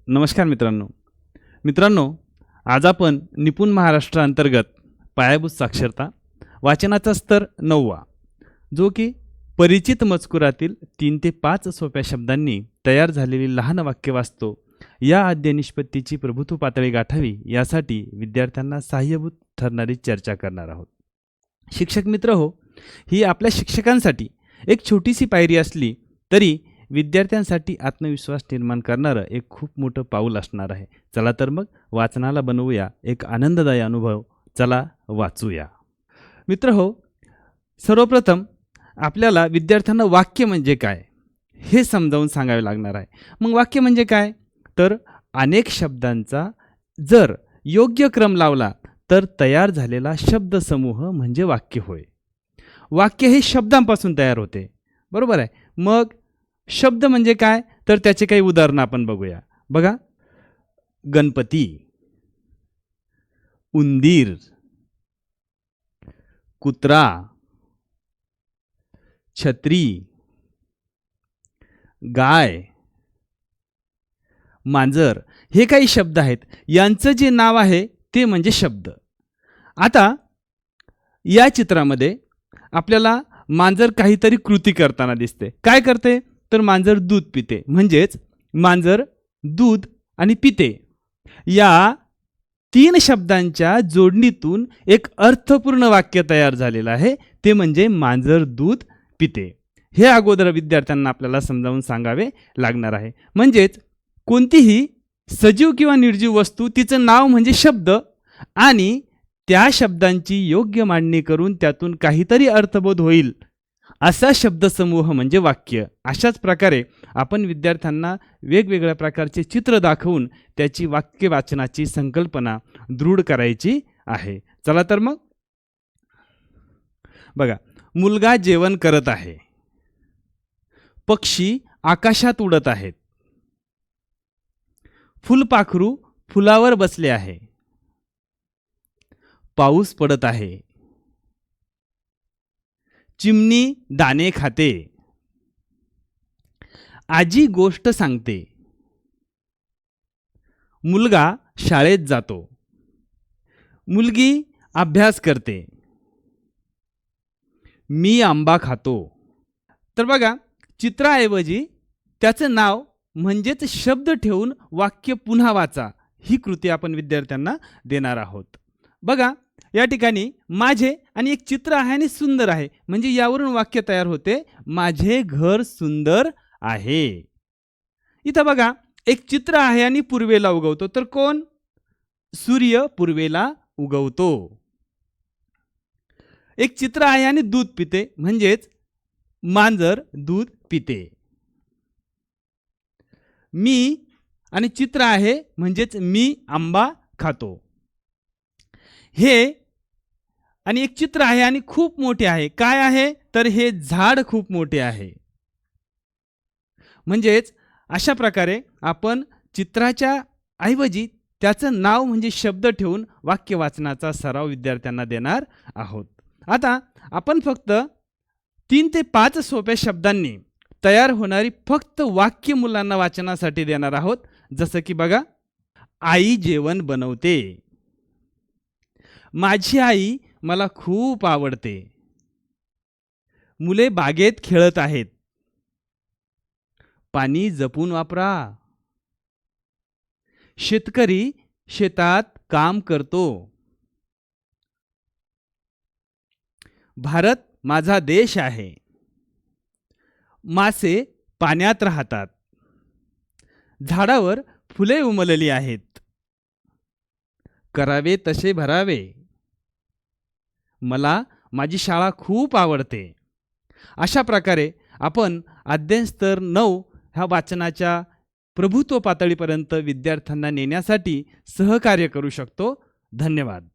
नमस्कार मित्रांनो, आज आपण निपुण महाराष्ट्र अंतर्गत पायाभूत साक्षरता वाचनाचा स्तर 9वा, जो की परिचित मजकुरातील 3 ते 5 सोप्या शब्दांनी तयार झालेली लहान वाक्य वाचतो. या अध्ययन निष्पत्तीची प्रभुत्व पातळी गाठावी यासाठी विद्यार्थ्यांना सहाय्यभूत ठरणारी चर्चा करणार आहोत. शिक्षक मित्र हो, ही आपल्या शिक्षकांसाठी एक छोटीशी पायरी असली तरी विद्यार्थ्यांसाठी आत्मविश्वास निर्माण करणारं एक खूप मोठं पाऊल असणार आहे. चला तर मग वाचनाला बनवूया एक आनंददायी अनुभव. चला वाचूया. मित्र हो, सर्वप्रथम आपल्याला विद्यार्थ्यांना वाक्य म्हणजे काय हे समजावून सांगावे लागणार आहे. मग वाक्य म्हणजे काय? तर अनेक शब्दांचा जर योग्य क्रम लावला तर तयार झालेला शब्दसमूह म्हणजे वाक्य होय. वाक्य हे शब्दांपासून तयार होते, बरोबर आहे. मग शब्द म्हणजे काय? तर त्याचे काही उदाहरणं आपण बघूया. बघा, गणपती, उंदीर, कुत्रा, छत्री, गाय, मांजर हे काही शब्द आहेत. यांचं जे नाव आहे ते म्हणजे शब्द. आता या चित्रामध्ये आपल्याला मांजर काहीतरी कृती करताना दिसते. काय करते? तर मांजर दूध पिते. म्हणजेच मांजर दूध आणि पिते या 3 शब्दांच्या जोडणीतून एक अर्थपूर्ण वाक्य तयार झालेलं आहे. ते म्हणजे मांजर दूध पिते. हे अगोदर विद्यार्थ्यांना आपल्याला समजावून सांगावे लागणार आहे. म्हणजेच कोणतीही सजीव किंवा निर्जीव वस्तू तिचं नाव म्हणजे शब्द आणि त्या शब्दांची योग्य मांडणी करून त्यातून काहीतरी अर्थबोध होईल असा शब्दसमूह म्हणजे वाक्य. अशाच प्रकारे आपण विद्यार्थ्यांना वेगवेगळ्या प्रकारचे चित्र दाखवून त्याची वाक्य वाचनाची संकल्पना दृढ करायची आहे. चला तर मग बघा, मुलगा जेवण करत आहे, पक्षी आकाशात उडत आहेत, फुलपाखरू फुलावर बसले आहे, पाऊस पडत आहे, चिमणी दाणे खाते, आजी गोष्ट सांगते, मुलगा शाळेत जातो, मुलगी अभ्यास करते, मी आंबा खातो. तर बघा, चित्राऐवजी त्याचं नाव म्हणजेच शब्द ठेवून वाक्य पुन्हा वाचा ही कृती आपण विद्यार्थ्यांना देणार आहोत. बघा, या ठिकाणी माझे आणि एक चित्र आहे आणि सुंदर आहे, म्हणजे यावरून वाक्य तयार होते, माझे घर सुंदर आहे. इथं बघा, एक चित्र आहे आणि पूर्वेला उगवतो. तर कोण? सूर्य पूर्वेला उगवतो. एक चित्र आहे आणि दूध पिते, म्हणजेच मांजर दूध पिते. मी आणि चित्र आहे, म्हणजेच मी आंबा खातो. हे आणि एक चित्र आहे आणि खूप मोठे आहे. काय आहे? तर हे झाड खूप मोठे आहे. म्हणजेच अशा प्रकारे आपण चित्राच्या ऐवजी त्याचं नाव म्हणजे शब्द ठेवून वाक्य वाचनाचा सराव विद्यार्थ्यांना देणार आहोत. आता आपण फक्त 3 ते 5 सोप्या शब्दांनी तयार होणारी फक्त वाक्य मुलांना वाचनासाठी देणार आहोत. जसं की बघा, आई जेवण बनवते, माझी आई मला खूप आवडते, मुले बागेत खेळत आहेत, पाणी जपून वापरा, शेतकरी शेतात काम करतो, भारत माझा देश आहे, मासे पाण्यात राहतात, झाडावर फुले उमलली आहेत, करावे तसे भरावे, मला माझी शाळा खूप आवडते. अशा प्रकारे आपण अध्ययन स्तर 9 ह्या वाचनाच्या प्रभुत्व पातळीपर्यंत विद्यार्थ्यांना नेण्यासाठी सहकार्य करू शकतो. धन्यवाद.